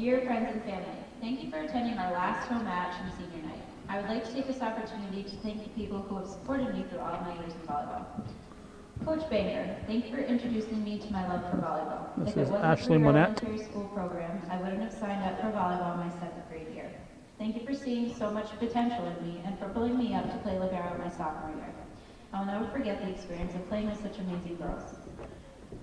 Dear friends and family, thank you for attending our last home match from senior night. I would like to take this opportunity to thank the people who have supported me through all of my years in volleyball. Coach Banger, thank you for introducing me to my love for volleyball. This If it is wasn't Ashley for your Monette. elementary school program, I wouldn't have signed up for volleyball my 7th grade year. Thank you for seeing so much potential in me and for pulling me up to play libero my sophomore year. I will never forget the experience of playing with such amazing girls.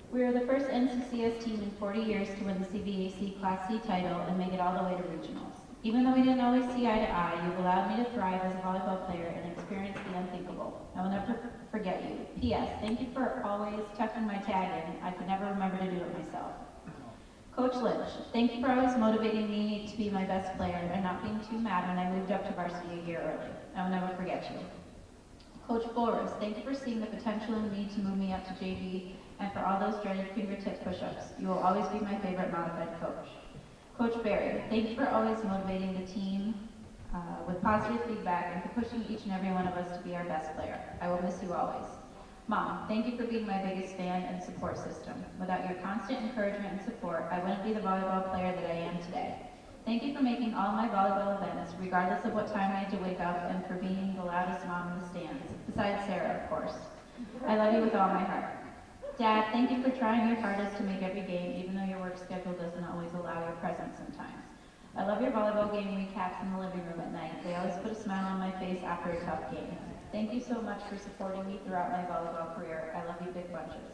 We are the first NCCS team in 40 years to win the CVAC Class C title and make it all the way to regionals. Even though we didn't always see eye to eye, you've allowed me to thrive as a volleyball player and experience the unthinkable. I will never forget you. P.S. Thank you for always tucking my tag in. I could never remember to do it myself. Coach Lynch, thank you for always motivating me to be my best player and not being too mad when I moved up to varsity a year early. I will never forget you. Coach Boris, thank you for seeing the potential in me to move me up to JV and for all those dreaded fingertip push-ups. You will always be my favorite modified coach. Coach Barry, thank you for always motivating the team with positive feedback and for pushing each and every one of us to be our best player. I will miss you always. Mom, thank you for being my biggest fan and support system. Without your constant encouragement and support, I wouldn't be the volleyball player that I am today. Thank you for making all my volleyball events, regardless of what time I had to wake up, and for being the loudest mom in the stands, besides Sarah, of course. I love you with all my heart. Dad, thank you for trying your hardest to make every game, even though your work schedule doesn't always allow your presence sometimes. I love your volleyball game recaps in the living room at night. They always put a smile on my face after a tough game. Thank you so much for supporting me throughout my volleyball career. I love you big bunches.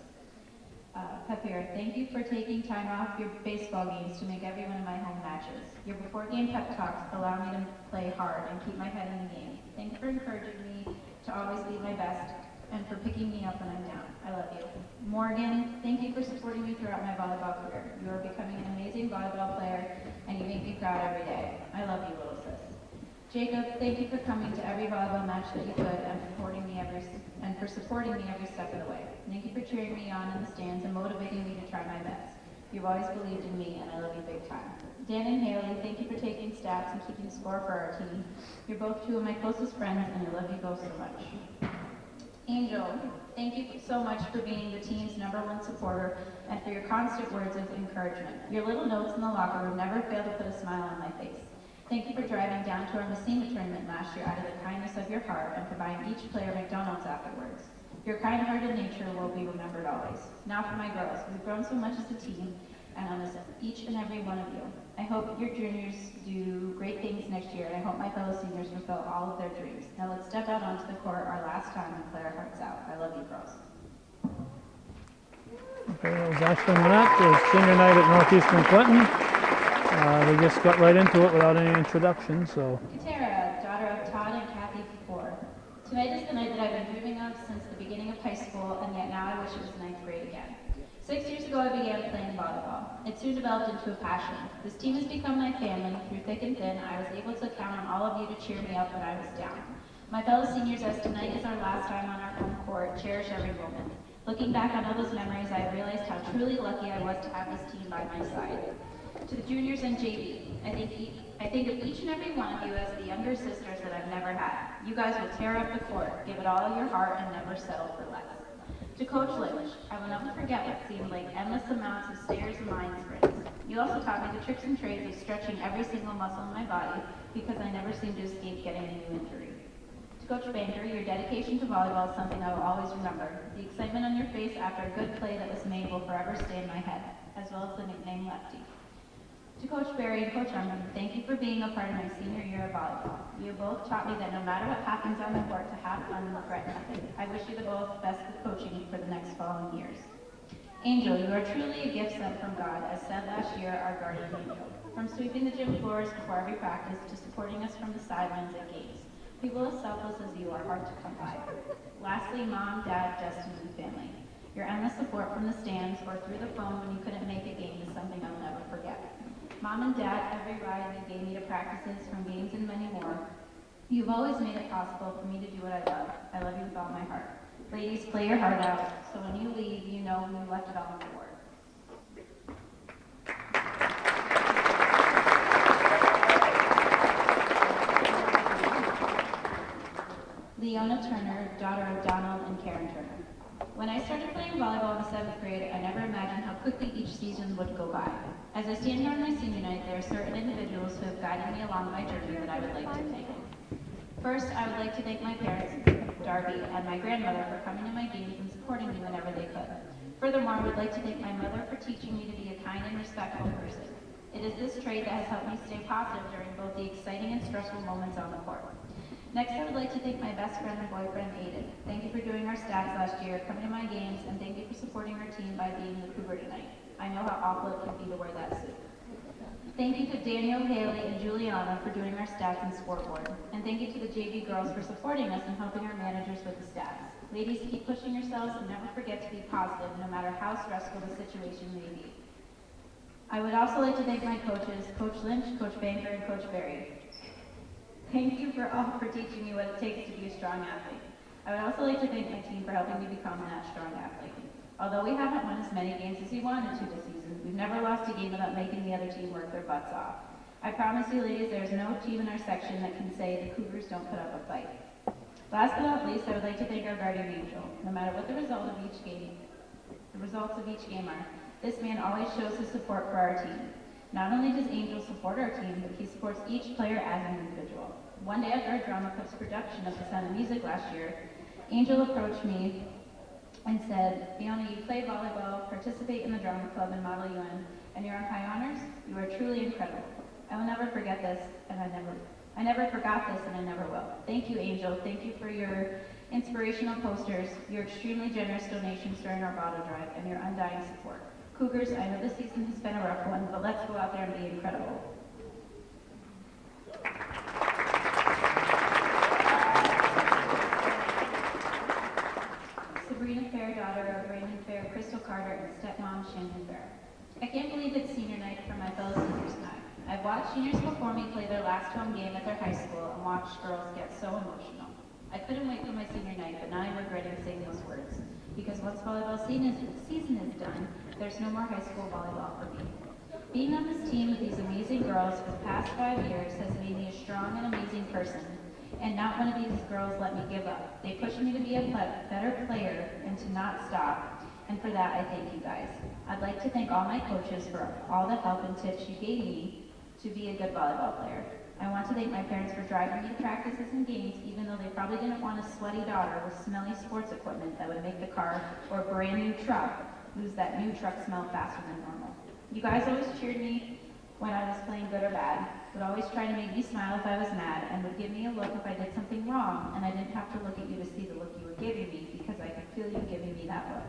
Peppier, thank you for taking time off your baseball games to make every one of my home matches. Your before game pep talks allow me to play hard and keep my head in the game. Thank you for encouraging me to always be my best and for picking me up when I'm down. I love you. Morgan, thank you for supporting me throughout my volleyball career. You are becoming an amazing volleyball player and you make me proud every day. I love you, little sis. Jacob, thank you for coming to every volleyball match that you could and for supporting me every step of the way. Thank you for cheering me on in the stands and motivating me to try my best. You've always believed in me and I love you big time. Dan and Haley, thank you for taking stats and keeping score for our team. You're both two of my closest friends and I love you both so much. Angel, thank you so much for being the team's #1 supporter and for your constant words of encouragement. Your little notes in the locker room never fail to put a smile on my face. Thank you for driving down to our Messina tournament last year out of the kindness of your heart and for buying each player McDonald's afterwards. Your kind-hearted nature will be remembered always. Now for my girls. We've grown so much as a team, and I miss each and every one of you. I hope your juniors do great things next year, and I hope my fellow seniors fulfill all of their dreams. Now let's step out onto the court our last time and play our hearts out. I love you, girls. Okay, that was Ashley Monette. It was senior night at Northeastern Clinton. We just got right into it without any introduction, so. Katara, daughter of Todd and Kathy Kapoor. Tonight is the night that I've been dreaming of since the beginning of high school, and yet now I wish it was 9th grade again. 6 years ago, I began playing volleyball. It soon developed into a passion. This team has become my family. Through thick and thin, I was able to count on all of you to cheer me up when I was down. My fellow seniors, as tonight is our last time on our home court, cherish every moment. Looking back on all those memories, I realized how truly lucky I was to have this team by my side. To the juniors and JV, I think of each and every one of you as the younger sisters that I've never had. You guys will tear up the court, give it all your heart, and never settle for less. To Coach Lynch, I will never forget what seemed like endless amounts of stairs and line sprints. You also taught me the tricks and trades of stretching every single muscle in my body because I never seemed to escape getting a new injury. To Coach Banker, your dedication to volleyball is something I will always remember. The excitement on your face after a good play that was made will forever stay in my head, as well as the nickname Lefty. To Coach Barry and Coach Armin, thank you for being a part of my senior year of volleyball. You both taught me that no matter what happens on the court, to have fun and regret nothing. I wish you the both best of coaching for the next following years. Angel, you are truly a gift sent from God, as said last year, our guardian angel. From sweeping the gym floors before every practice to supporting us from the sidelines at games. People as selfless as you are hard to come by. Lastly, Mom, Dad, Justin, and family. Your endless support from the stands or through the phone when you couldn't make a game is something I'll never forget. Mom and Dad, every ride you gave me to practices, from games and many more. You've always made it possible for me to do what I love. I love you with all my heart. Ladies, play your heart out, so when you leave, you know you left it all on the board. Leona Turner, daughter of Donald and Karen Turner. When I started playing volleyball in the 7th grade, I never imagined how quickly each season would go by. As I stand here on my senior night, there are certain individuals who have guided me along my journey that I would like to thank. First, I would like to thank my parents, Darby, and my grandmother for coming to my games and supporting me whenever they could. Furthermore, I would like to thank my mother for teaching me to be a kind and respectful person. It is this trait that has helped me stay positive during both the exciting and stressful moments on the court. Next, I would like to thank my best friend and boyfriend, Aiden. Thank you for doing our stats last year, coming to my games, and thank you for supporting our team by being the Cougar tonight. I know how awful it can be to wear that suit. Thank you to Daniel, Haley, and Juliana for doing our stats and scoreboard. And thank you to the JV girls for supporting us and helping our managers with the stats. Ladies, keep pushing yourselves and never forget to be positive, no matter how stressful the situation may be. I would also like to thank my coaches, Coach Lynch, Coach Banker, and Coach Berry. Thank you for teaching me what it takes to be a strong athlete. I would also like to thank my team for helping me become that strong athlete. Although we haven't won as many games as we wanted to this season, we've never lost a game without making the other team work their butts off. I promise you, ladies, there is no team in our section that can say the Cougars don't put up a fight. Last but not least, I would like to thank our guardian angel. No matter what the results of each game are, this man always shows his support for our team. Not only does Angel support our team, but he supports each player as an individual. One day after our drama club's production of The Sound of Music last year, Angel approached me and said, "Fiona, you play volleyball, participate in the drama club and Model UN, and you're on high honors? You are truly incredible. I will never forget this, and I never forgot this, and I never will." Thank you, Angel. Thank you for your inspirational posters, your extremely generous donations during our bottle drive, and your undying support. Cougars, I know this season has been a rough one, but let's go out there and be incredible. Sabrina Fair, daughter of Raymond Fair, Crystal Carter, and stepmom Shannon Fair. I can't believe it's senior night for my fellow seniors tonight. I've watched seniors before me play their last home game at their high school and watched girls get so emotional. I couldn't wait for my senior night, but now I'm regretting saying those words. Because once volleyball season is done, there's no more high school volleyball for me. Being on this team with these amazing girls for the past 5 years has made me a strong and amazing person. And not one of these girls let me give up. They pushed me to be a better player and to not stop. And for that, I thank you guys. I'd like to thank all my coaches for all the help and tips you gave me to be a good volleyball player. I want to thank my parents for driving me to practices and games, even though they probably didn't want a sweaty daughter with smelly sports equipment that would make the car or a brand new truck lose that new truck smell faster than normal. You guys always cheered me when I was playing good or bad, would always try to make me smile if I was mad, and would give me a look if I did something wrong, and I didn't have to look at you to see the look you were giving me because I could feel you giving me that look.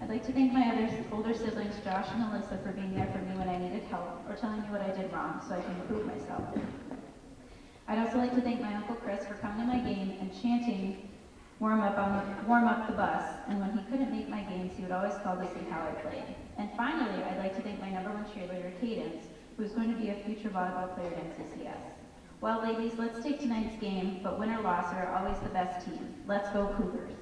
I'd like to thank my older siblings, Josh and Alyssa, for being there for me when I needed help or telling me what I did wrong so I can improve myself. I'd also like to thank my Uncle Chris for coming to my game and chanting warm up the bus, and when he couldn't make my games, he would always call to see how I played. And finally, I'd like to thank my #1 cheerleader, Cadence, who's going to be a future volleyball player at NCCS. Well, ladies, let's take tonight's game, but win or loss, we are always the best team. Let's go Cougars.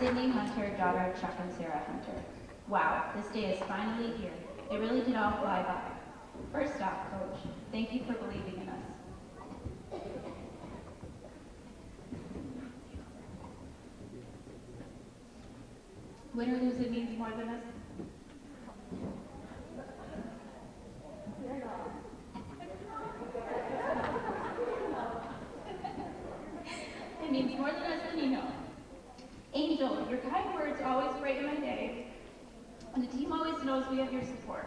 Sydney Hunter, daughter of Chuck and Sarah Hunter. Wow, this day is finally here. It really did all fly by. First off, Coach, thank you for believing in us. Win or lose, it means more than us. It means more than us than you know. Angel, your kind words always brighten my day, and the team always knows we have your support.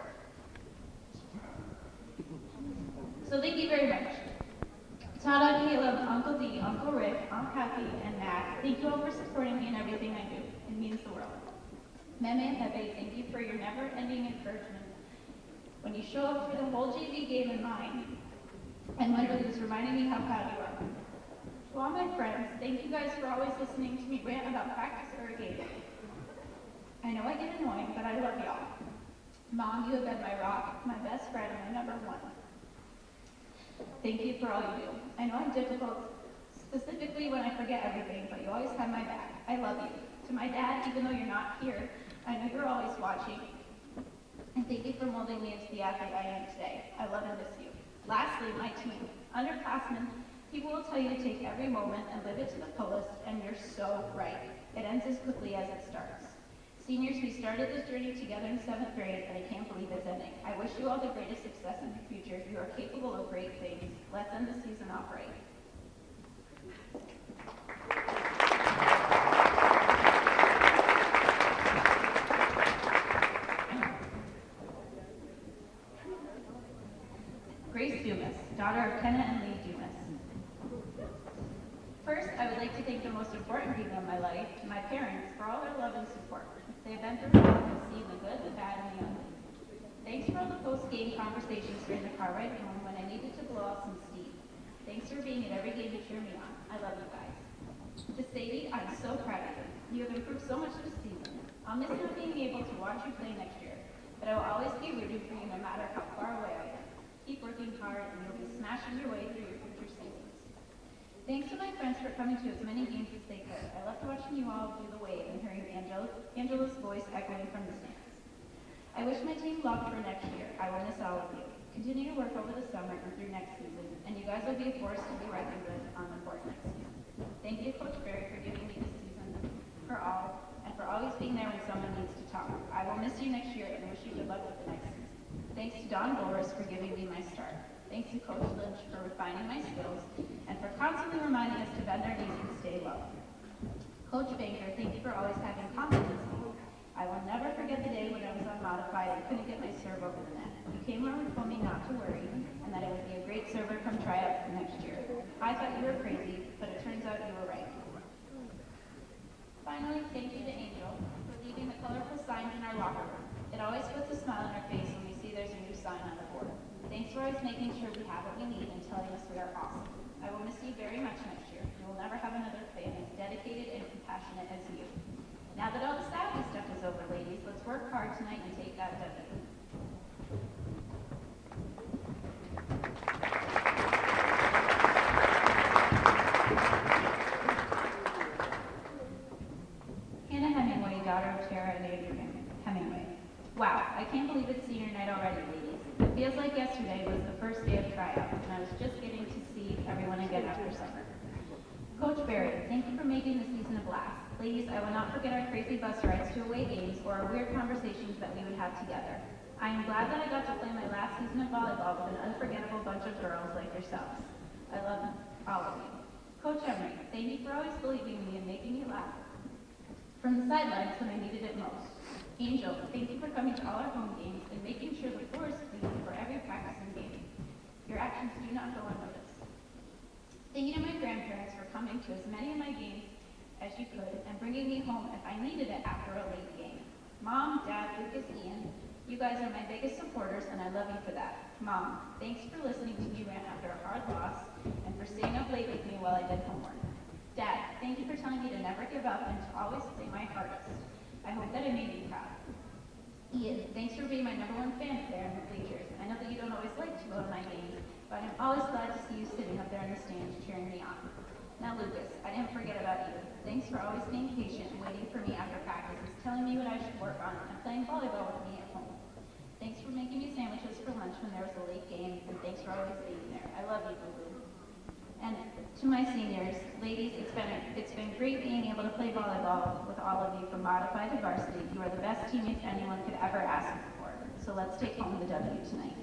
So thank you very much. Tada, Caleb, Uncle D, Uncle Rick, Aunt Kathy, and Matt, thank you all for supporting me in everything I do. It means the world. Meme and Pepe, thank you for your never-ending encouragement. When you show up for the whole JV game in mine, and when you lose, reminding me how proud you are. To all my friends, thank you guys for always listening to me rant about practice or a game. I know I get annoying, but I love y'all. Mom, you have been my rock, my best friend, and my #1. Thank you for all you do. I know I'm difficult, specifically when I forget everything, but you always have my back. I love you. To my dad, even though you're not here, I know you're always watching. And thank you for molding me into the athlete I am today. I love and miss you. Lastly, my team. Underclassmen, people will tell you to take every moment and live it to the fullest, and you're so right. It ends as quickly as it starts. Seniors, we started this journey together in 7th grade, and I can't believe it's ending. I wish you all the greatest success in your future. You are capable of great things. Let's end the season off right. Grace Dumas, daughter of Kenna and Lee Dumas. First, I would like to thank the most important people in my life, my parents, for all their love and support. They have been through it all and seen the good, the bad, and the ugly. Thanks for all the post-game conversations during the car ride home when I needed to blow off some steam. Thanks for being at every game to cheer me on. I love you guys. To Sadie, I'm so proud of you. You have improved so much this season. I'll miss not being able to watch you play next year, but I will always be rooting for you no matter how far away I am. Keep working hard, and you'll be smashing your way through your future seasons. Thanks to my friends for coming to as many games as they could. I loved watching you all do the wave and hearing Angela's voice echoing from the stands. I wish my team luck for next year. I will miss all of you. Continue to work over the summer and through next season, and you guys will be a force to be reckoned with on the court next season. Thank you, Coach Berry, for giving me this season for all, and for always being there when someone needs to talk. I will miss you next year and wish you good luck with the next season. Thanks to Don Boris for giving me my start. Thanks to Coach Lynch for refining my skills and for constantly reminding us to bend our knees and stay low. Coach Banker, thank you for always having confidence in me. I will never forget the day when I was unmodified and couldn't get my serve over the net. You came over and told me not to worry and that I would be a great server come tryouts for next year. I thought you were crazy, but it turns out you were right. Finally, thank you to Angel for leaving the colorful signs in our locker room. It always puts a smile on our face when we see there's a new sign on the board. Thanks for always making sure we have what we need and telling us we are awesome. I will miss you very much next year. You will never have another fan as dedicated and compassionate as you. Now that all the sassy stuff is over, ladies, let's work hard tonight and take that W. Hannah Hemingway, daughter of Tara and Andrew Hemingway. Wow, I can't believe it's senior night already, ladies. It feels like yesterday was the first day of tryouts, and I was just getting to see everyone again after summer. Coach Barry, thank you for making the season a blast. Ladies, I will not forget our crazy bus rides to away games or our weird conversations that we would have together. I am glad that I got to play my last season of volleyball with an unforgettable bunch of girls like yourselves. I love all of you. Coach Emery, thank you for always believing me and making me laugh from the sidelines when I needed it most. Angel, thank you for coming to all our home games and making sure the floor is clean for every practice and game. Your actions do not go unnoticed. Thank you to my grandparents for coming to as many of my games as you could and bringing me home if I needed it after a late game. Mom, Dad, Lucas, Ian, you guys are my biggest supporters and I love you for that. Mom, thanks for listening to me rant after a hard loss and for staying up late with me while I did homework. Dad, thank you for telling me to never give up and to always play my hardest. I hope that I made you proud. Ian, thanks for being my #1 fan up there in the bleachers. I know that you don't always like to go to my games, but I'm always glad to see you sitting up there in the stands cheering me on. Now Lucas, I didn't forget about you. Thanks for always being patient and waiting for me after practices, telling me what I should work on, and playing volleyball with me at home. Thanks for making me sandwiches for lunch when there was a late game, and thanks for always being there. I love you, Boo-Boo. And to my seniors, ladies, it's been great being able to play volleyball with all of you from modified to varsity. You are the best teammates anyone could ever ask for. So let's take home the W tonight.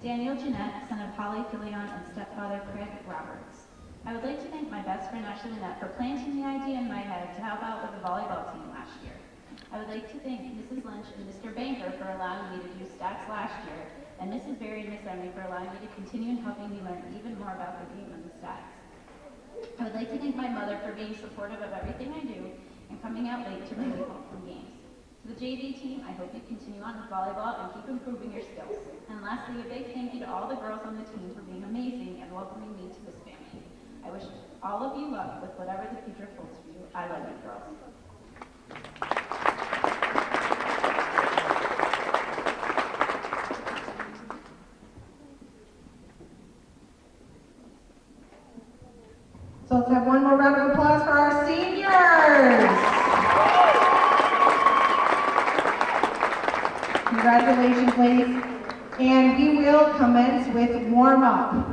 Daniel Jeanette, son of Holly Filion and stepfather Craig Roberts. I would like to thank my best friend Ashley Lynette for planting the idea in my head to help out with the volleyball team last year. I would like to thank Mrs. Lynch and Mr. Banker for allowing me to do stats last year, and Mrs. Berry and Miss Emily for allowing me to continue and helping me learn even more about the game and the stats. I would like to thank my mother for being supportive of everything I do and coming out late to bring me home from games. To the JV team, I hope you continue on with volleyball and keep improving your skills. And lastly, a big thank you to all the girls on the team for being amazing and welcoming me to this family. I wish all of you luck with whatever the future holds for you. I love you, girls. So let's have one more round of applause for our seniors. Congratulations, ladies. And we will commence with warm-up.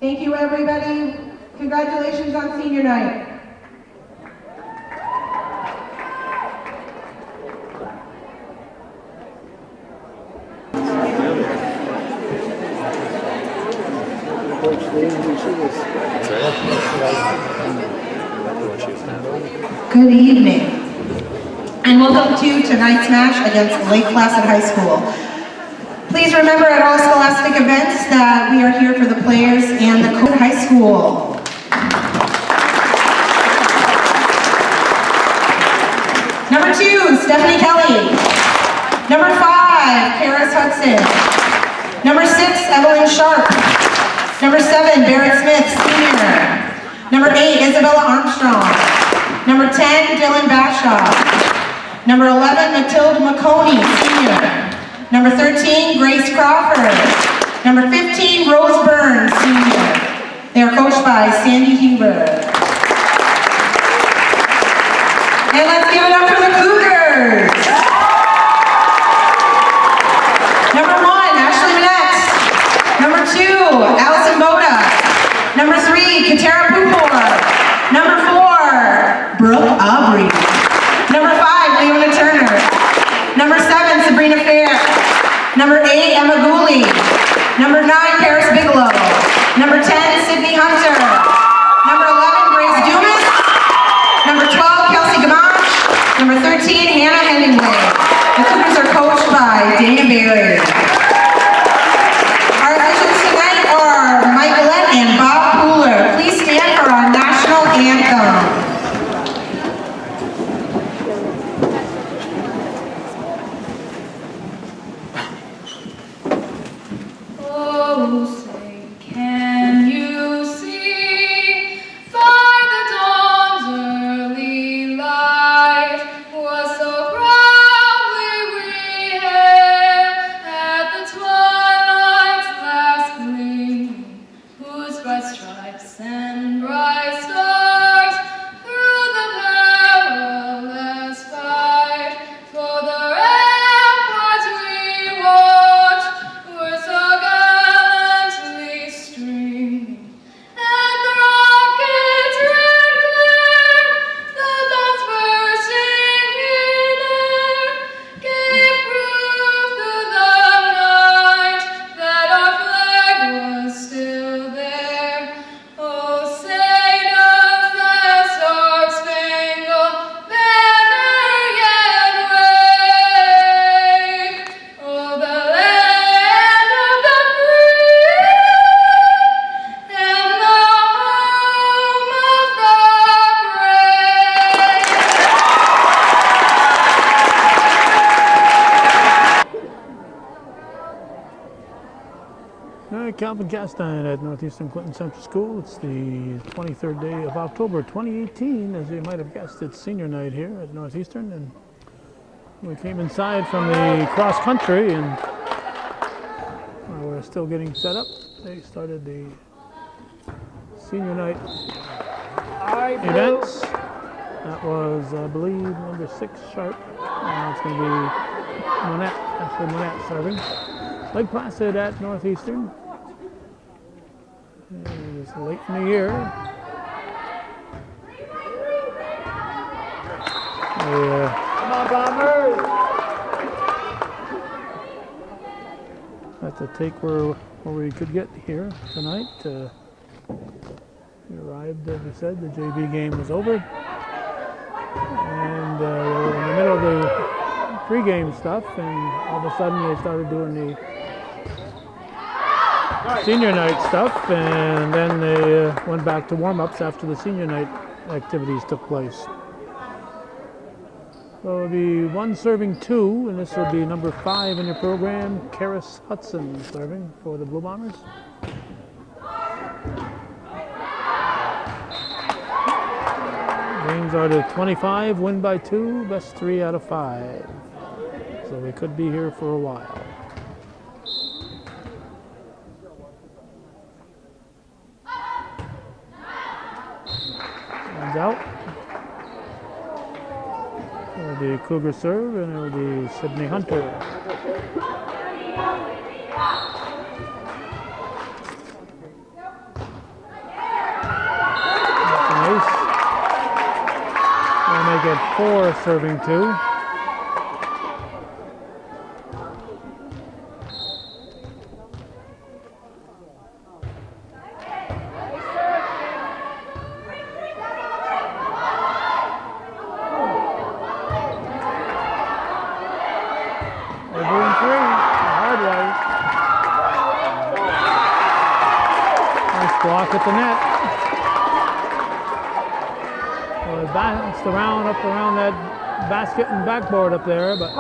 Thank you, everybody. Congratulations on senior night. Good evening, and welcome to tonight's match against Lake Placid High School. Please remember at all scholastic events that we are here for the players and the Cougars High School. Number 2, Stephanie Kelly. Number 5, Karis Hudson. Number 6, Evelyn Sharp. Number 7, Barrett Smith, Sr. Number 8, Isabella Armstrong. Number 10, Dylan Bashaw. Number 11, Matilda McConey, Sr. Number 13, Grace Crawford. Number 15, Rose Burns, Sr. They are coached by Sandy Huber. And let's give it up for the Cougars. Number 1, Ashley Manette. Number 2, Allison Boda. Number 3, Katara Pupor. Number 4, Brooke Aubrey. Number 5, Leona Turner. Number 7, Sabrina Fair. Number 8, Emma Gooley. Number 9, Paris Bigelow. Number 10, Sydney Hunter. Number 11, Grace Dumas. Number 12, Kelsey Gamache. Number 13, Hannah Hemingway. The Cougars are coached by Dana Berry. Our officials tonight are Michaelette and Bob Pooler. Please stand for our national anthem. Oh, say, can you see by the dawn's early light was so proudly we hailed at the twilight's last gleaming, whose bright stripes and bright stars through the perilous fight for the ramparts we watched were so gallantly streaming, and the rockets red glare, the guns bursting in air, gave proof through the night that our flag was still there. Oh, say does that star-spangled banner yet wave? Oh, the land of the free and the home of the brave. All right, Calvin Castine at Northeastern Clinton Central School. It's the 23rd day of October 2018. As you might have guessed, it's senior night here at Northeastern, and we came inside from the cross country, and we're still getting set up. They started the senior night events. That was, I believe, number 6 Sharp. Now it's going to be Monette, Ashley Monette serving. Lake Placid at Northeastern. And it's late in the year. Come on, Bombers! Had to take where we could get here tonight. We arrived, as we said, the JV game was over. And they were in the middle of the pregame stuff, and all of a sudden they started doing the senior night stuff, and then they went back to warm-ups after the senior night activities took place. So it'll be 1 serving 2, and this will be number 5 in your program, Karis Hudson serving for the Blue Bombers. Games are to 25, win by 2, best 3 out of 5. So we could be here for a while. Hands out. It'll be Cougar serve, and it'll be Sydney Hunter. Nice. We'll make it 4 serving 2. Block at the net. Well, it bounced around up around that basket and backboard up there, but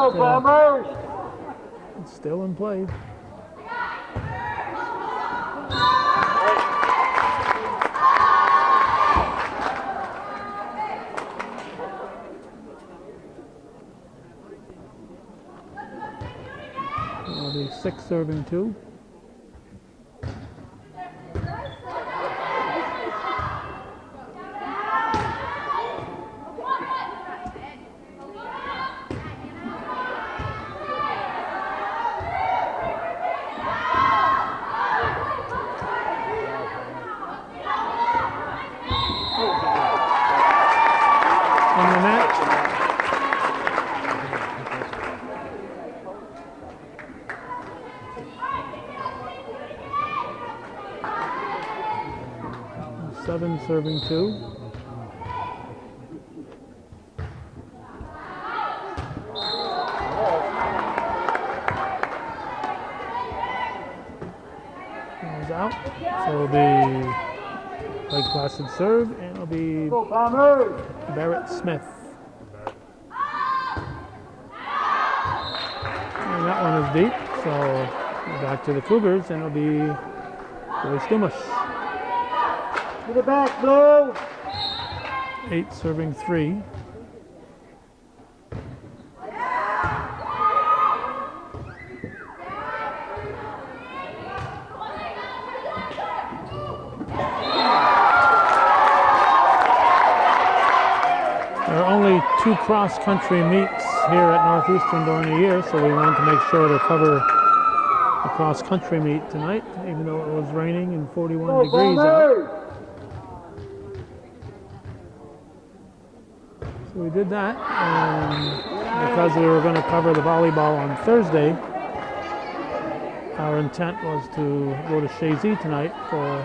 it's still in play. It'll be 6 serving 2. On the net. Seven serving 2. Goes out. So it'll be Lake Placid serve, and it'll be Barrett Smith. And that one is deep, so back to the Cougars, and it'll be Royce Dumas. To the back, Blue. 8 serving 3. There are only 2 cross-country meets here at Northeastern during the year, so we wanted to make sure to cover the cross-country meet tonight, even though it was raining and 41 degrees out. So we did that, and because we were going to cover the volleyball on Thursday, our intent was to go to Chazy tonight for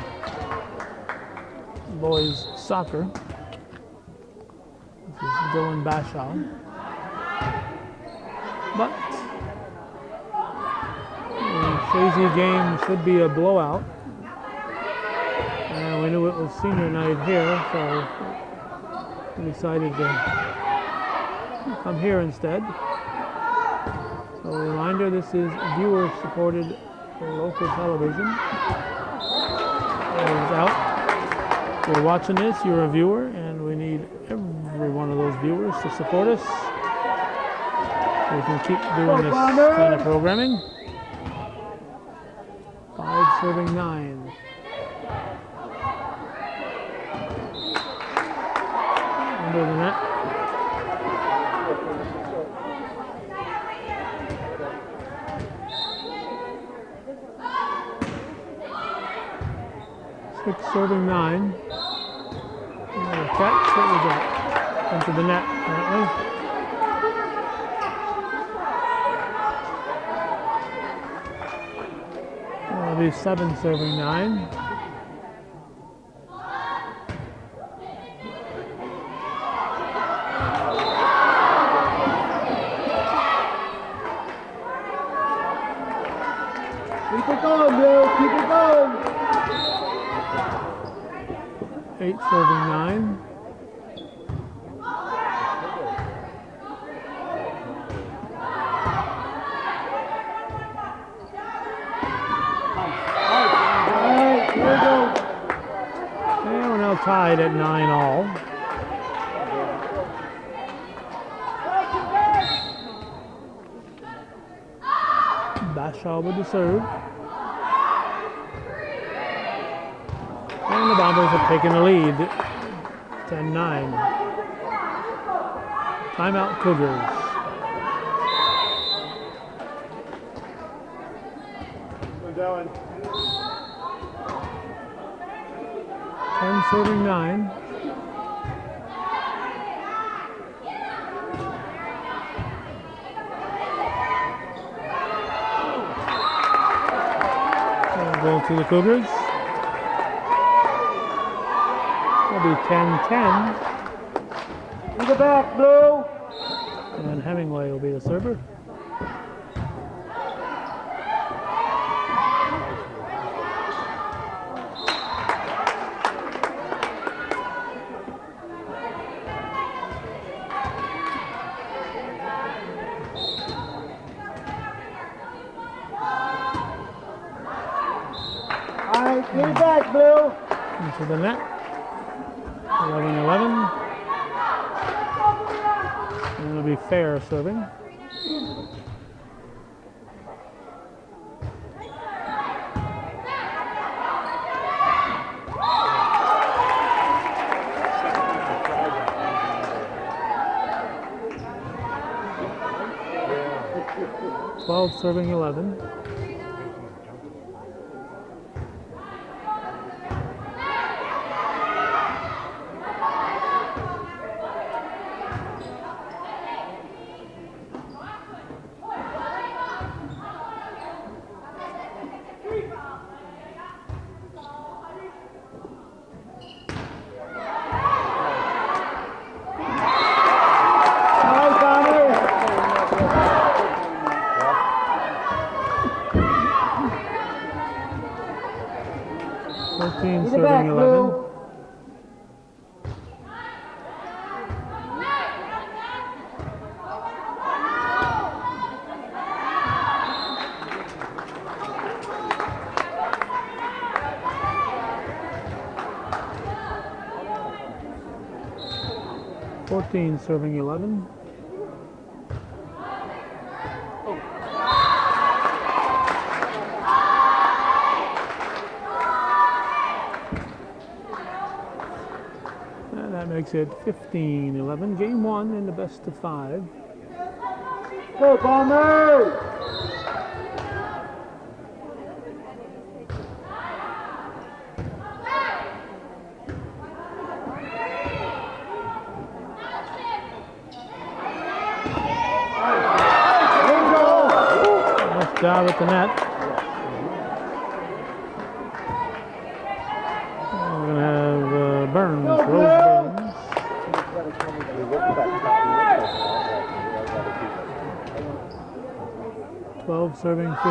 boys soccer. This is Dylan Bashaw. But the Chazy game should be a blowout. And we knew it was senior night here, so we decided to come here instead. So a reminder, this is viewer supported local television. It is out. If you're watching this, you're a viewer, and we need every one of those viewers to support us so we can keep doing this kind of programming. 5 serving 9. Under the net. Six serving 9. Another catch. What was that? Into the net, apparently. That'll be 7 serving 9. Keep it going, Bill. Keep it going. 8 serving 9. Alright, here we go. And we're now tied at 9 all. Bashaw with the serve. And the Bombers have taken the lead, 10-9. Timeout Cougars. We're going. 10 serving 9. ball to the Cougars. It'll be 10-10. To the back, Blue. And Hemingway will be the server. Alright, to the back, Blue. Into the net. 11-11. And it'll be Fair serving. Serving 11. Serving 11. Serving 11. And that makes it 15-11. Game 1 in the best of 5. Go, Bombers! Job at the net. We're going to have Burns, Rose Burns. 12 serving 15.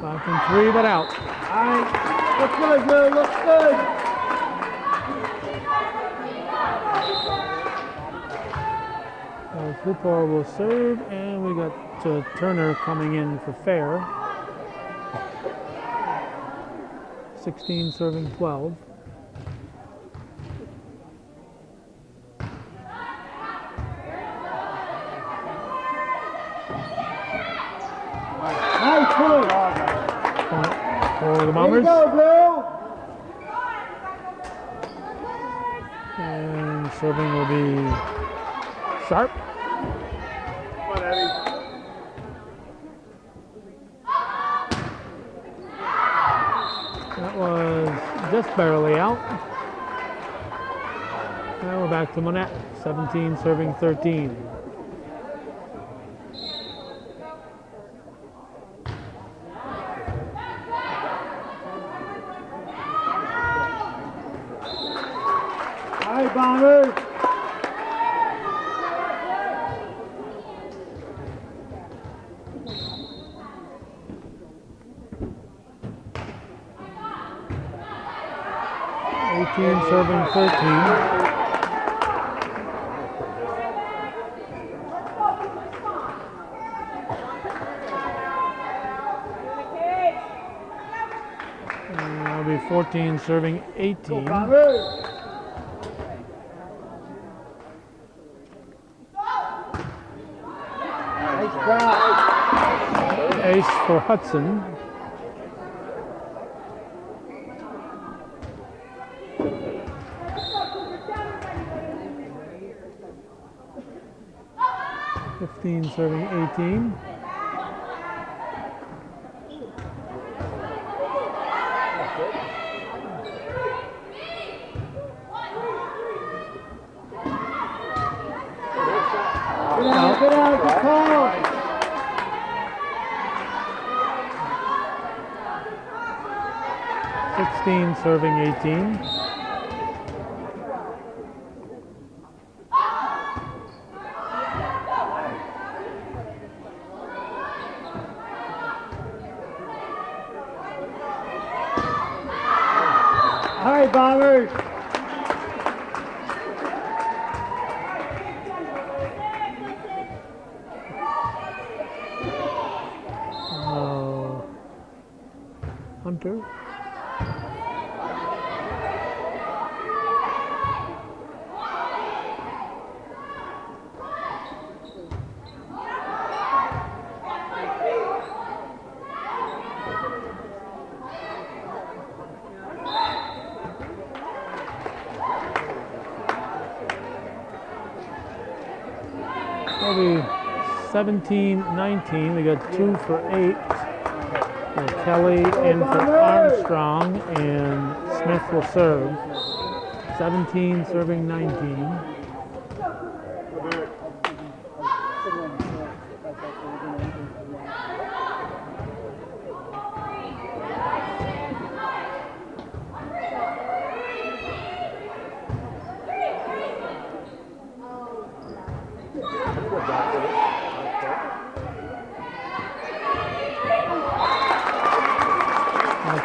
Back in 3, but out. All right, looks good, Blue, looks good. Flipper will serve, and we got Turner coming in for Fair. 16 serving 12. Nice point. For the Bombers. Here you go, Blue. And serving will be Sharp. That was just barely out. Now we're back to Monette, 17 serving 13. All right, Bombers. Serving 13. And that'll be 14 serving 18. Ace for Hudson. Serving 18. down, good call. 16 serving 18. All right, Bombers. Hunter. Maybe 17-19. We got 2 for 8. Kelly in for Armstrong, and Smith will serve. 17 serving 19.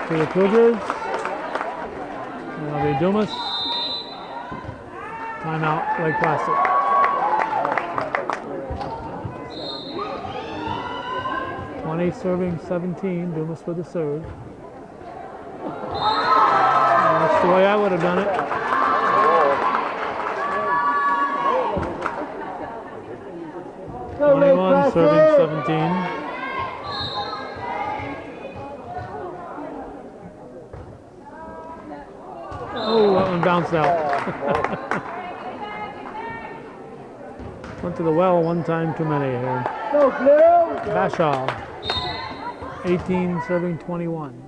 For the Cougars, that'll be Dumas. Timeout, Lake Placid. Serving 17, Dumas with the serve. That's the way I would have done it. Go, Lake 21 Placid. serving 17. Oh, that one bounced out. Went to the well one time too many here. Go, Blue. Bashaw, 18 serving 21.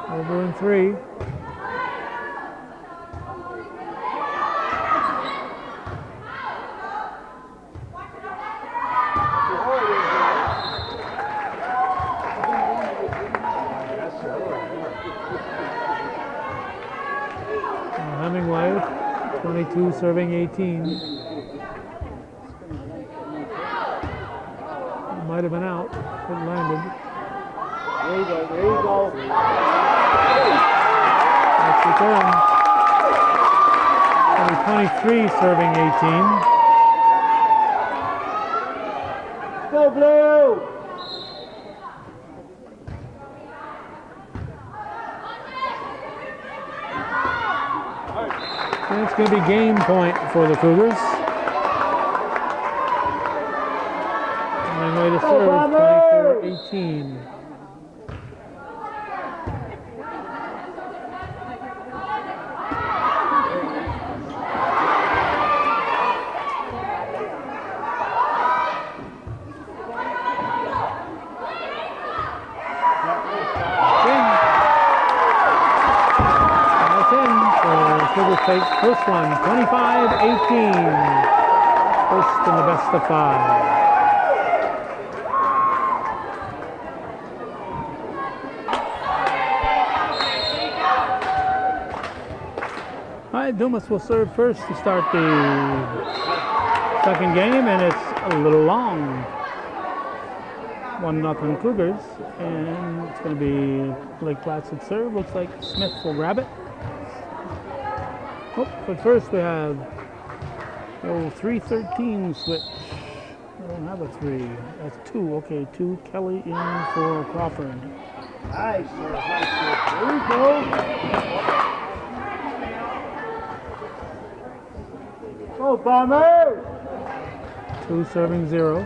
Over in 3. Hemingway, 22 serving 18. Might have been out. It landed. There you go, there you go. That's return. 23 serving 18. Go, Blue. And it's going to be game point for the Cougars. Hemingway to serve, 24-18. Cougars take first one, 25-18. First in the best of 5. All right, Dumas will serve first to start the second game, and it's a little long. 1-0 Cougars, and it's going to be Lake Placid serve. Looks like Smith will grab it. Oh, but first we have the old 3-13 switch. I don't have a 3. That's 2. Okay, 2. Kelly in for Crawford. Nice, nice. There you go. Go, Bombers. 2 serving 0.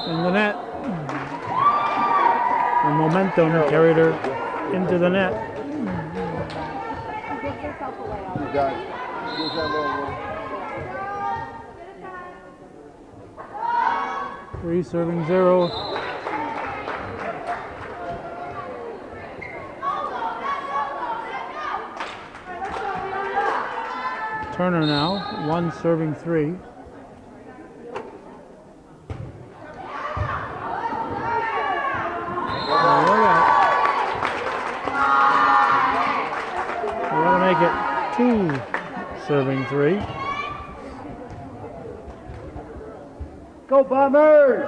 In the net. And momentum carried her into the net. You got it. Use that little one. 3 serving 0. Turner now, 1 serving 3. We're going to make it 2 serving 3. Go Bombers!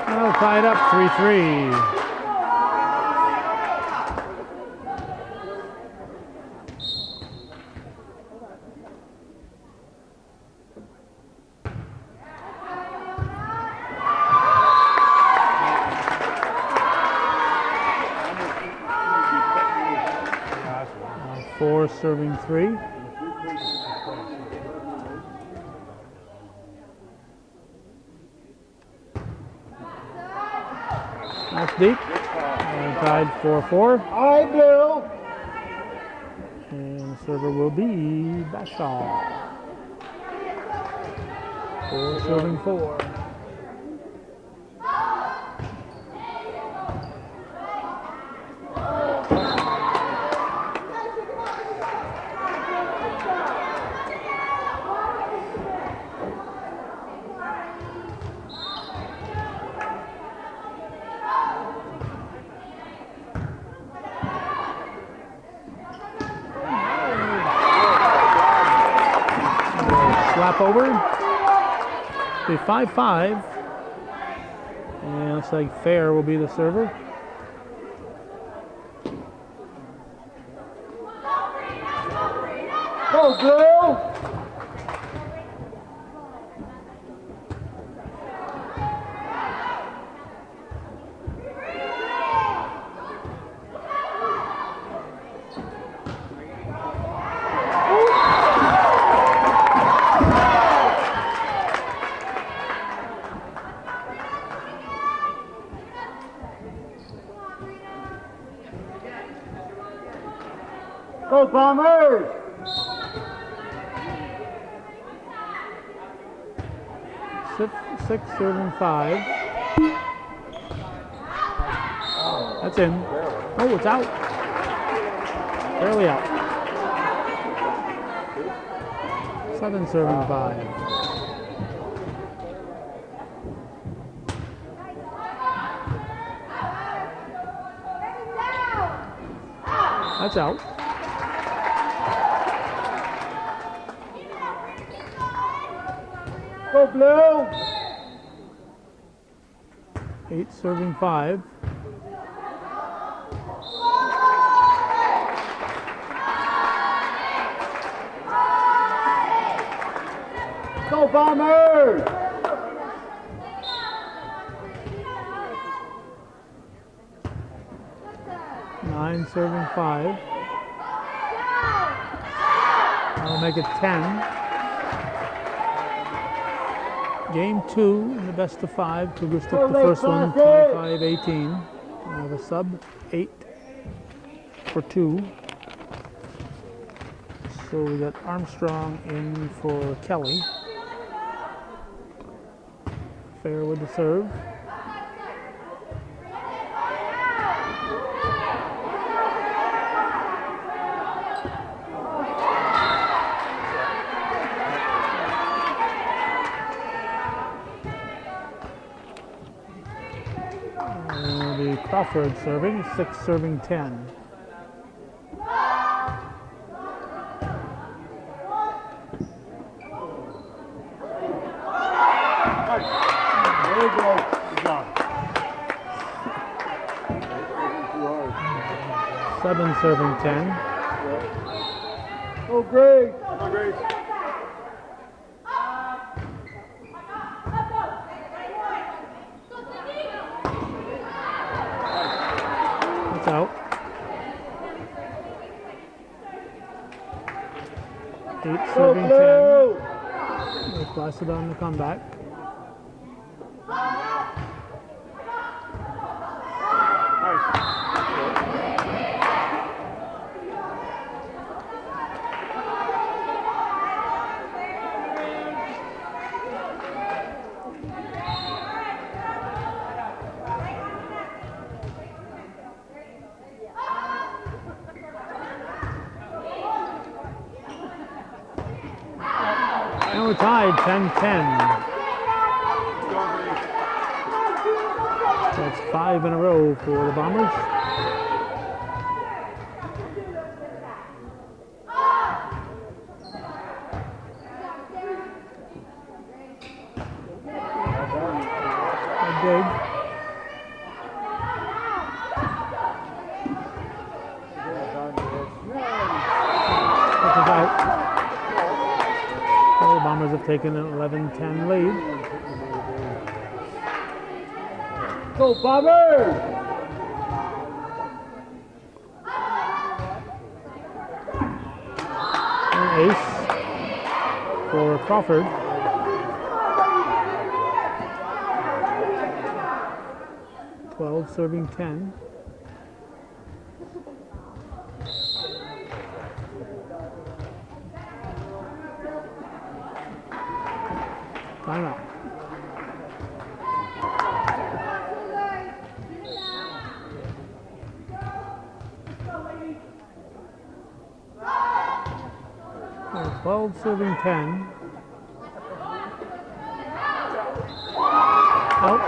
Well, tied up 3-3. Four serving 3. That's deep. And tied 4-4. Aye, Blue! And the server will be Bashaw. 4 serving 4. Slap over. Be 5-5. And looks like Fair will be the server. Go Blue! Go Bombers! 6 serving 5. That's in. Oh, it's out. Barely out. 7 serving 5. That's out. Go Blue! 8 serving 5. Go Bombers! 9 serving 5. That'll make it 10. Game 2 in the best of 5. Cougars took the first one, 25-18. We have a sub 8 for 2. So we got Armstrong in for Kelly. Fair with the serve. Crawford serving, 6 serving 10. There you go. Good job. 7 serving 10. Go Grace! Go Grace! That's out. 8 serving 10. With Placid on the comeback. we're tied 10-10. That's 5 in a row for the Bombers. Big. The Bombers have taken an 11-10 lead. Go Bombers! An ace for Crawford. Serving 10. Timeout. Oh, 12 serving 10. Out.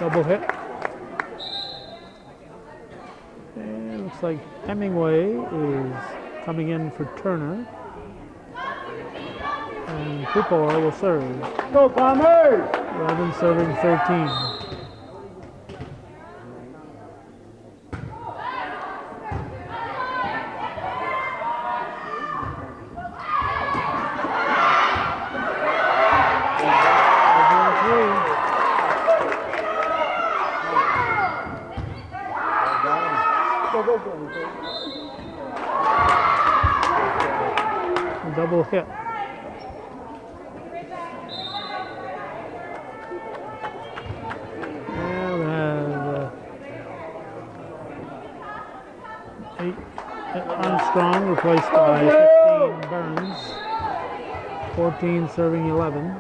Double hit. And it looks like Hemingway is coming in for Turner. And Pupor will serve. Go Bombers! 11 serving 13. Double hit. And we have 8 Armstrong replaced by 15 Burns. 14 serving 11.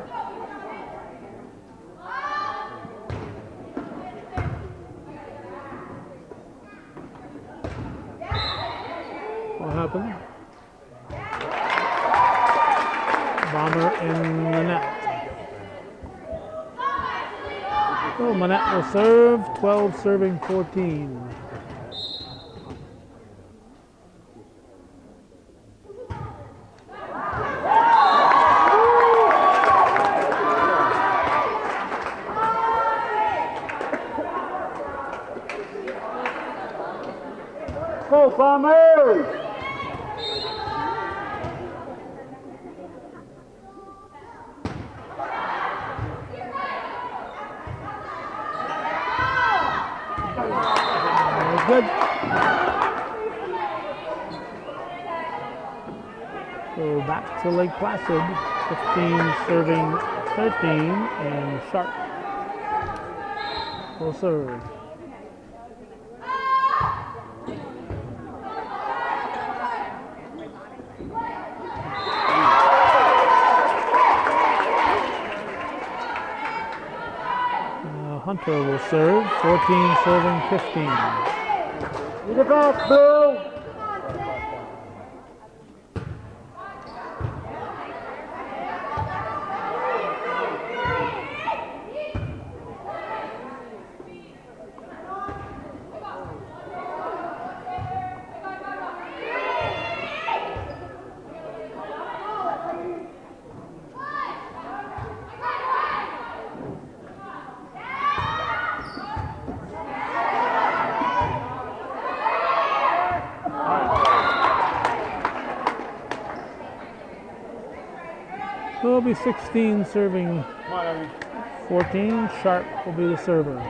What happened? Bomber in the net. So Manette will serve, 12 serving 14. Go Bombers! Good. So back to Lake Placid, 15 serving 13, and Sharp will serve. Hunter will serve, 14 serving 15. Get it back, Blue! So it'll be 16 serving 14. Sharp will be the server.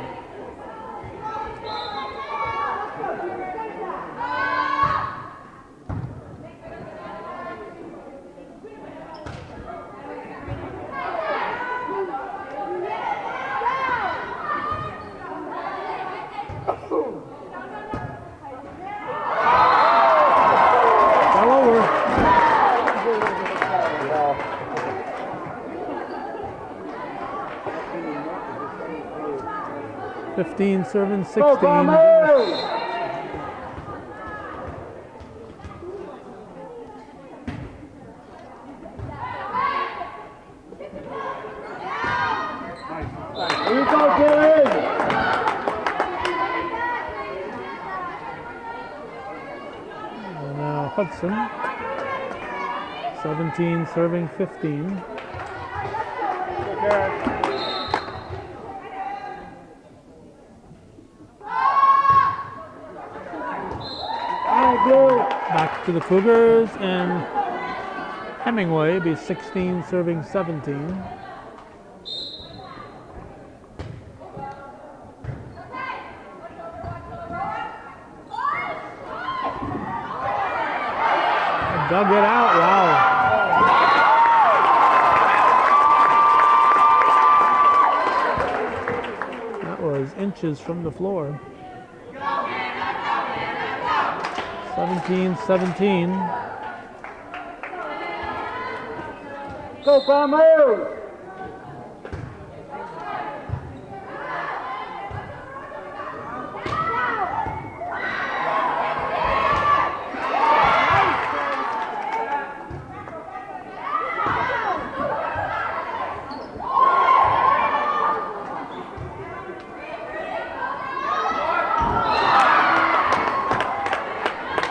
15 serving 16. Go Bombers! Here you go, Dylan! And now Hudson, 17 serving 15. Back to the Cougars, and Hemingway be 16 serving 17. Dug it out, wow. That was inches from the floor. 17-17. Go Bombers!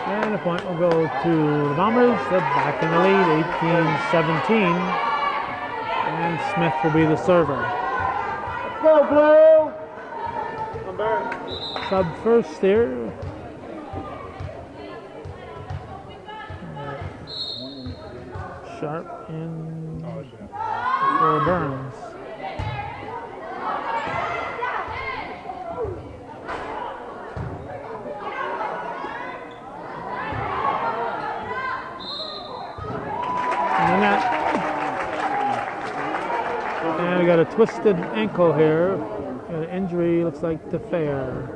And the point will go to the Bombers. They're back in the lead, 18-17. And Smith will be the server. Let's go, Blue! Sub first here. Sharp in for Burns. And we got a twisted ankle here. Got an injury, looks like to Fair.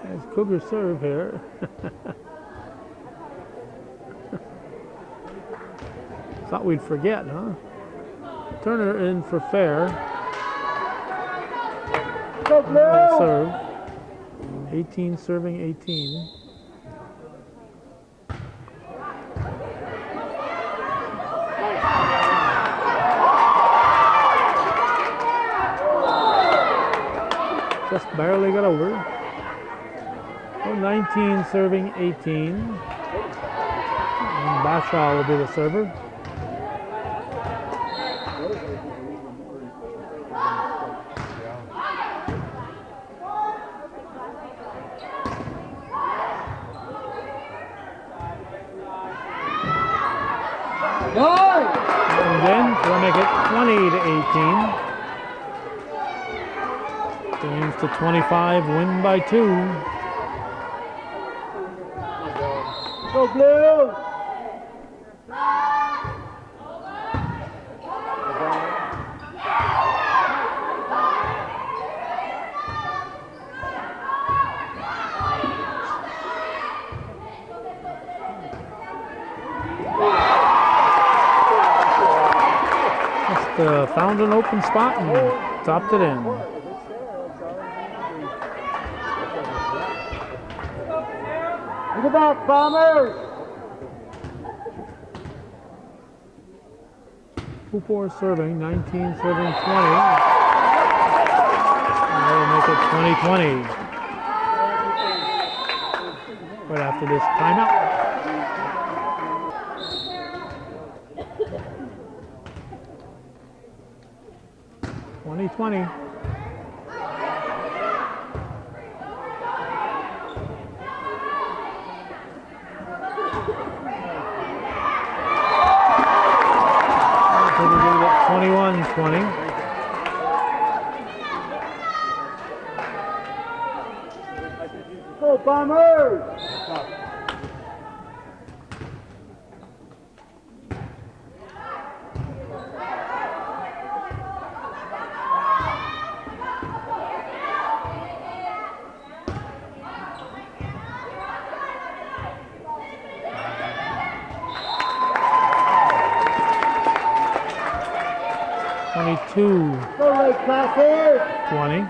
As Cougar serve here. Thought we'd forget, huh? Turner in for Fair. Go Blue! Serve. 18 serving 18. Just barely got over. So 19 serving 18. And Bashaw will be the server. And then we'll make it 20-18. Games to 25, win by 2. Go Blue! Found an open spot and topped it in. Get back, Bombers! Pupor serving, 19 serving 20. And they'll make it 20-20. Right after this timeout. '20. We're going to get 21-20. Go Bombers! Go Lake Placid. 20.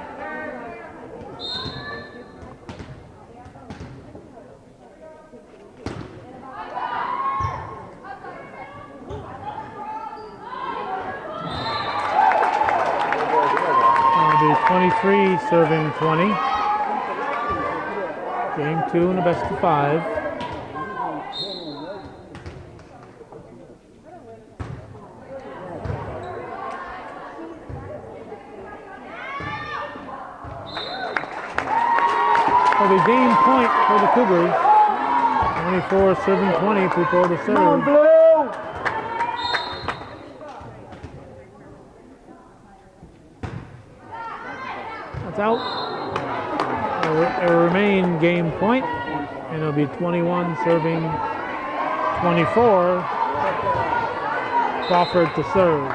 It'll be 23 serving 20. Game 2 in the best of 5. It'll be game point for the Cougars. 24 serving 20, Pupo to Come on, serve. Blue. That's out. It'll remain game point, and it'll be 21 serving 24. Crawford to serve.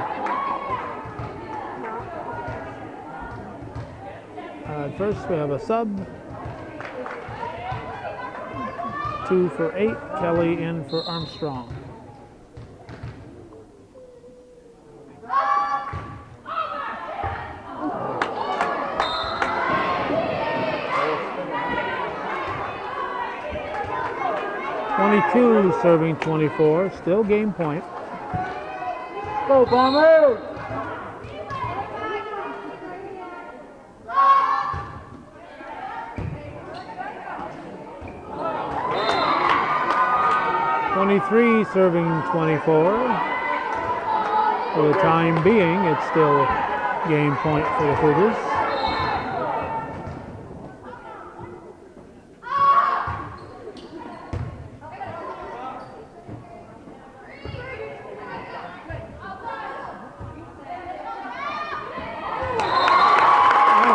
First, we have a sub. 2 for 8. Kelly in for Armstrong. Serving 24, still game point. Go Bombers. Serving 24. For the time being, it's still game point for the Cougars.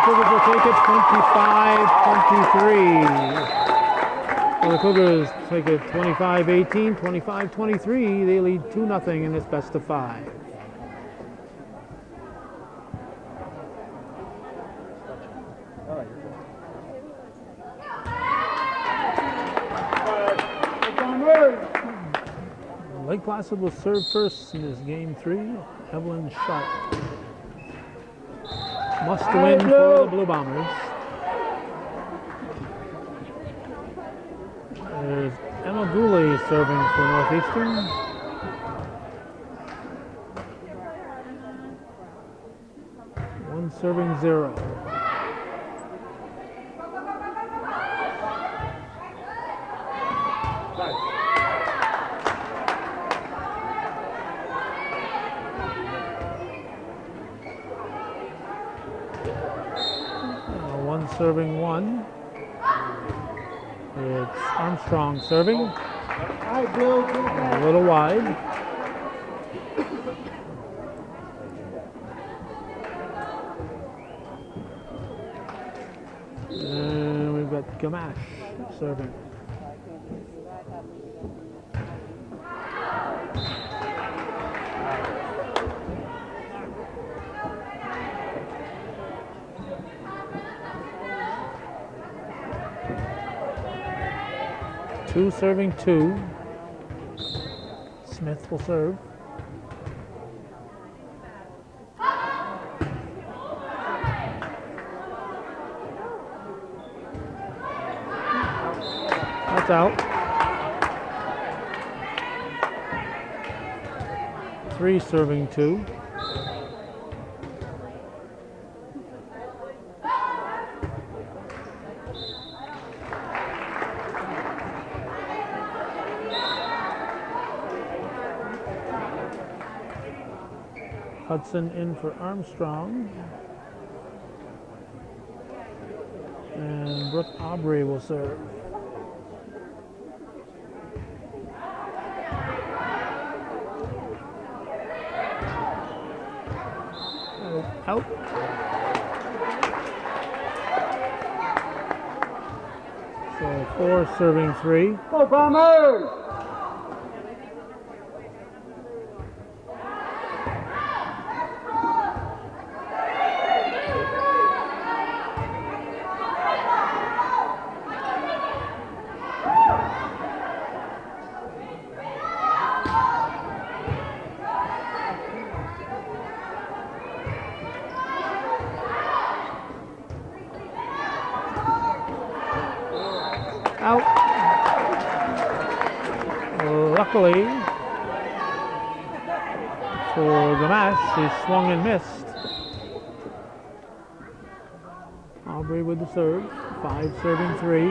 Cougars will take it 25-23. The Cougars take it 25-18, 25-23. They lead 2-0 in this best of 5. Lake Placid will serve first in this game 3. Evelyn Sharp. Must win for the Blue Bombers. There's Emma Gooley serving for Northeastern. One serving 0. One serving 1. It's Armstrong serving. A little wide. And we've got Gamache serving. Two serving 2. Smith will serve. That's out. 3 serving 2. Hudson in for Armstrong. And Brooke Aubrey will serve. Out. So 4 serving 3. Go Bombers! out. Luckily for the match, he swung and missed. Aubrey with the serve. 5 serving 3.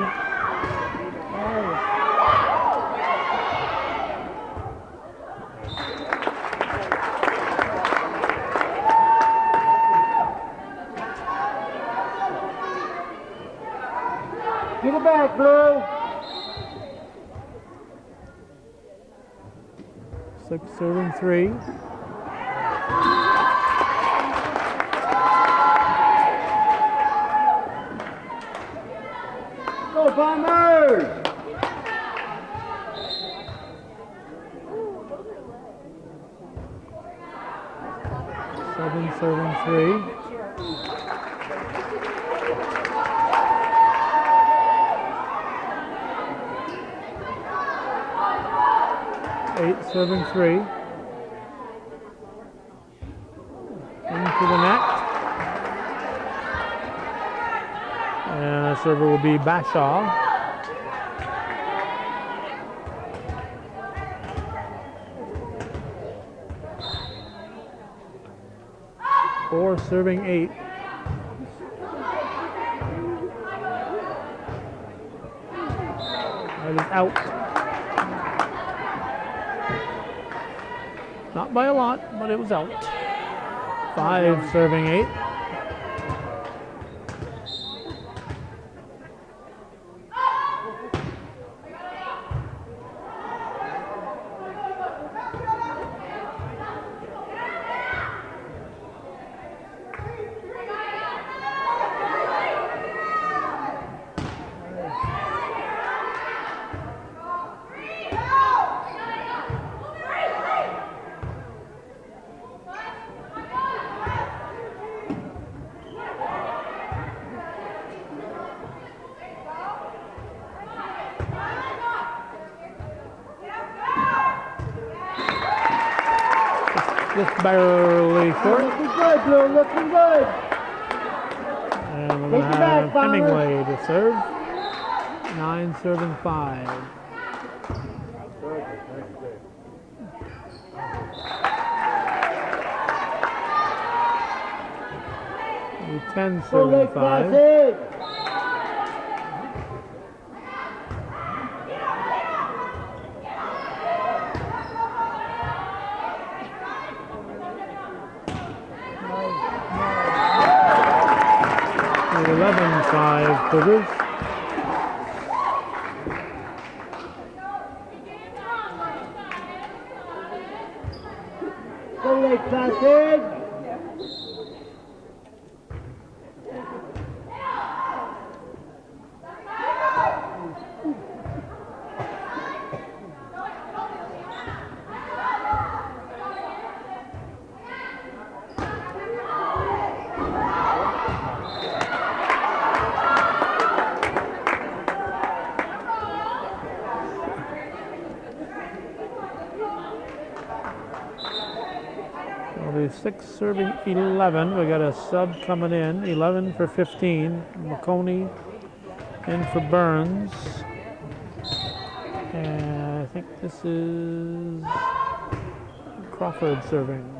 Get it back, Blue. 6 serving 3. Go Bombers! 7 serving 3. Serving 3. Into the net. And the server will be Bashaw. Four serving 8. That is out. Not by a lot, but it was out. 5 serving 8. Just barely short. Looking good, Blue, looking good. And we're going to have Hemingway to serve. 9 serving 5. The 10 serving 5. Placid. 11-5 Cougars. Go Lake Placid. Well, 6 serving 11. We got a sub coming in. 11 for 15. McConey in for Burns. And I think this is Crawford serving.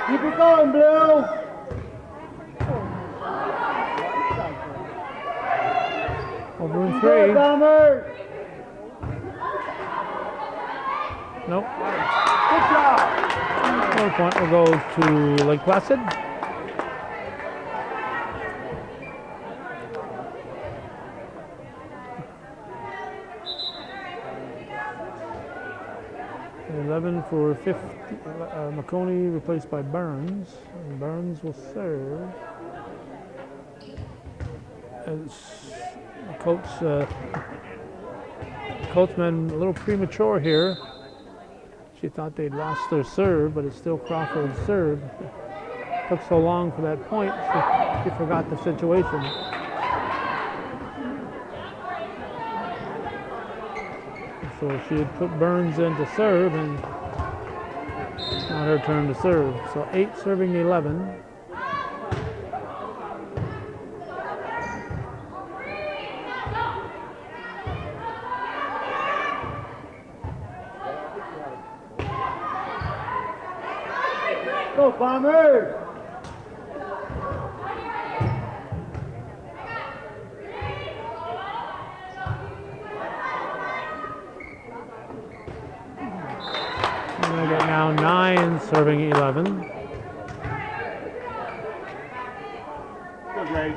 Keep it going, Blue. Over in Go 3. Bombers. Nope. Good job. Another point will go to Lake Placid. For 50, McConey replaced by Burns. And Burns will serve. As coachman a little premature here. She thought they'd lost their serve, but it's still Crawford's serve. Took so long for that point, she forgot the situation. So she had put Burns in to serve, and it's not her turn to serve. So 8 serving 11. Go, Bombers! And I got now 9 serving 11. Go, Grace.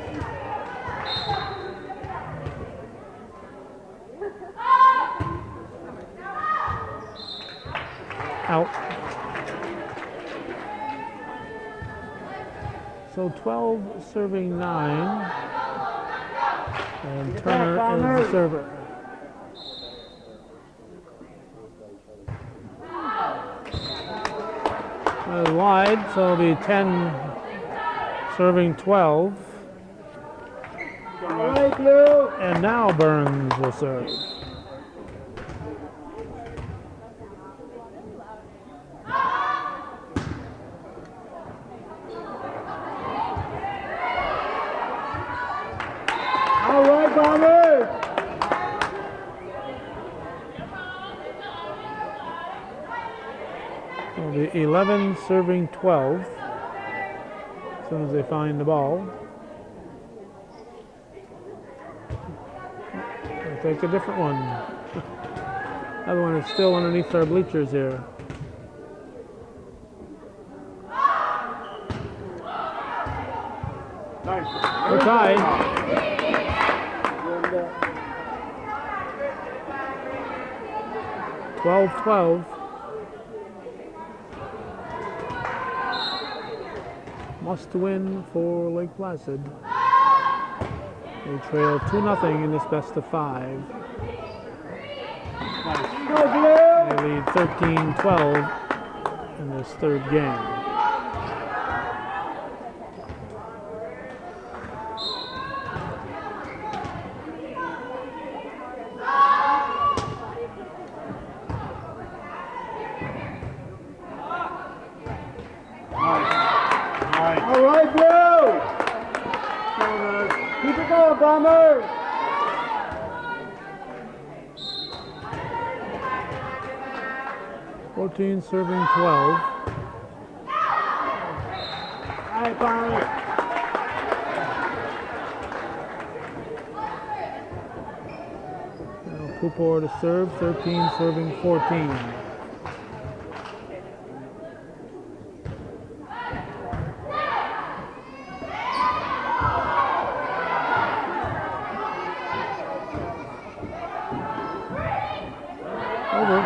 Out. So 12 serving 9. And Turner is the server. Wide, so it'll be 10 serving 12. All right, Blue. And now Burns will serve. All right, Bombers. It'll be 11 serving 12 as soon as they find the ball. They'll take a different one. Other one is still underneath our bleachers here. Nice. We're tied. 12-12. Must win for Lake Placid. They trail 2-0 in this best of 5. Go, Blue. They lead 13-12 in this third game. All right, Blue. Keep it going, Bombers. Fourteen serving 12. All right, Bombers. Now Pupor to serve, 13 serving 14. Over.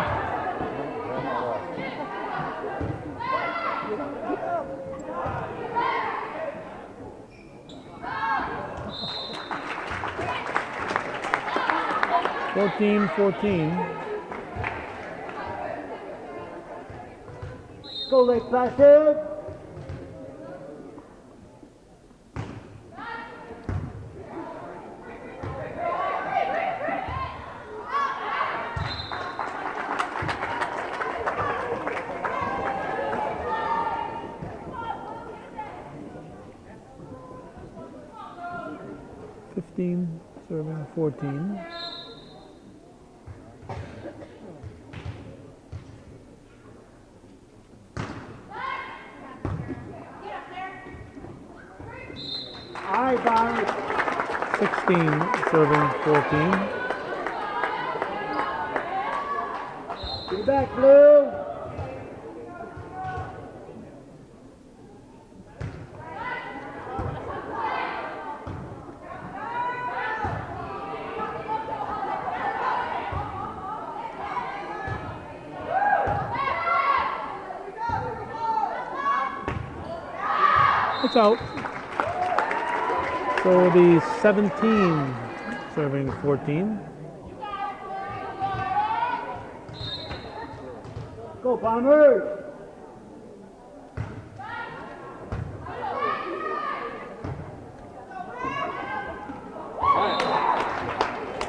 Fourteen. Go, Lake Placid. Serving 14. All right, Bombers. 16 serving 14. Get back, Blue. It's out. So it'll be 17 serving 14. Go Bombers!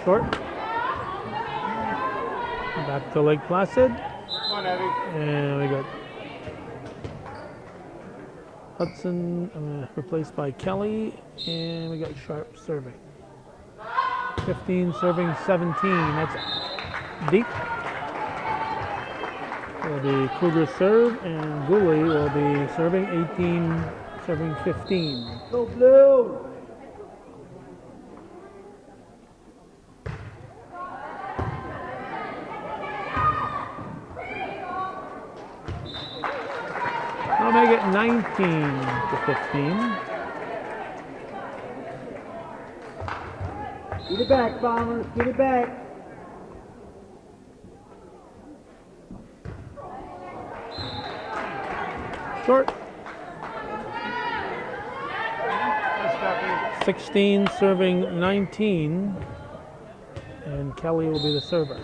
Short. Back to Lake Placid. And we got Hudson replaced by Kelly. And we got Sharp serving. 15 serving 17. That's deep. Will be Cougars serve. And Gooley will be serving 18, serving 15. Go Blue! I'll make it 19 to 15. Get it back, Bombers, get it back. Short. 16 serving 19. And Kelly will be the server.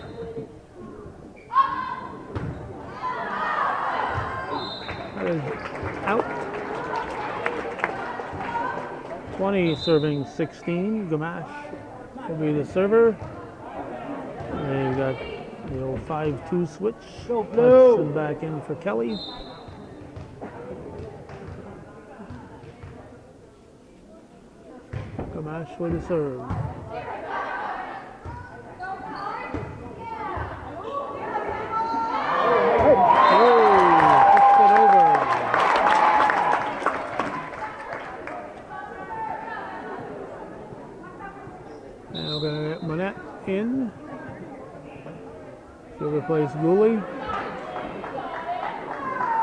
That is out. 20 serving 16. Gamache will be the server. And you've got the old 5-2 switch. Go Blue! Hudson back in for Kelly. Gamache with the serve. Now we're going to get Monette in. She'll replace Gooley.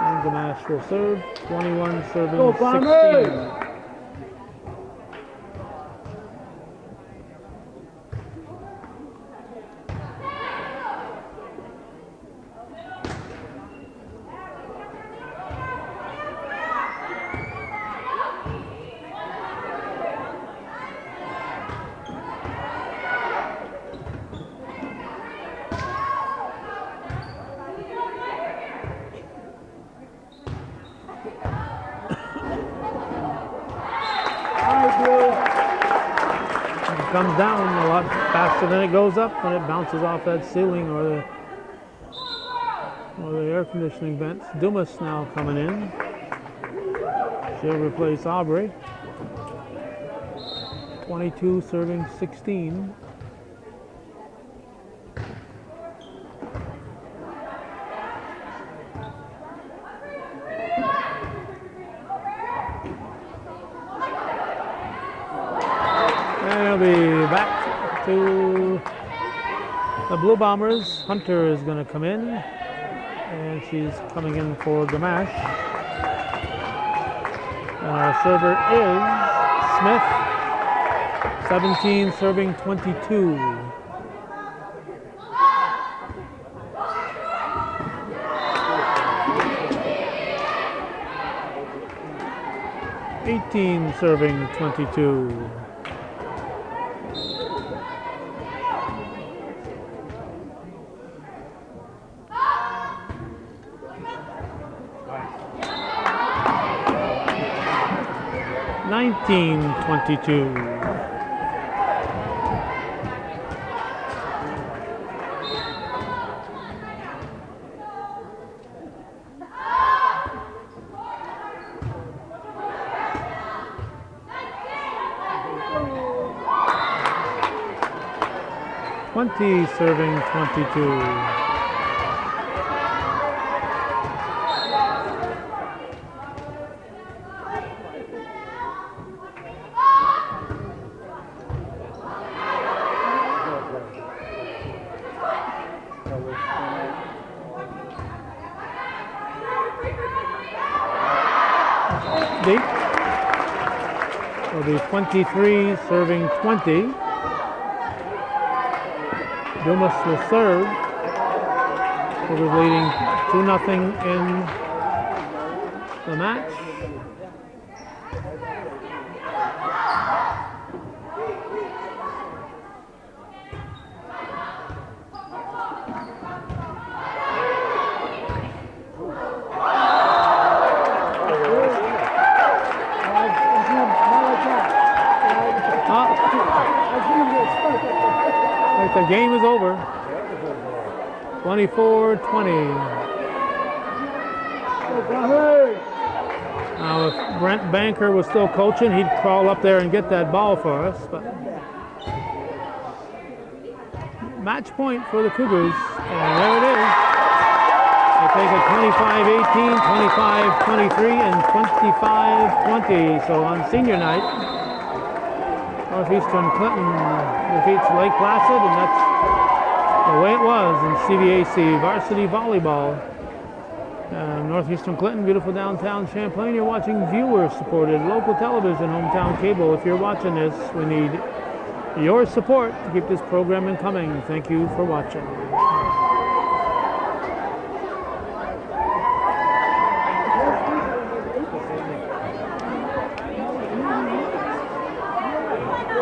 And Gamache will serve. 21 serving Go, 16. Bombers! It comes down a lot faster than it goes up when it bounces off that ceiling or the air conditioning vents. Dumas now coming in. She'll replace Aubrey. 22 serving 16. And it'll be back to the Blue Bombers. Hunter is going to come in, and she's coming in for Gamache. Our server is Smith, 17 serving 22. Serving 22. Nineteen 22. Serving 22. Deep. Will be 23 serving 20. Dumas will serve. We'll be leading 2-0 in the match. 24-20. Go Bombers! Now, if Brent Banker was still coaching, he'd crawl up there and get that ball for us. But match point for the Cougars, and there it is. They take it 25-18, 25-23, and 25-20. So on senior night, Northeastern Clinton defeats Lake Placid, and that's the way it was in CVAC varsity volleyball. Northeastern Clinton, beautiful downtown Champlain. You're watching viewer-supported local television, hometown cable. If you're watching this, we need your support to keep this programming coming. Thank you for watching.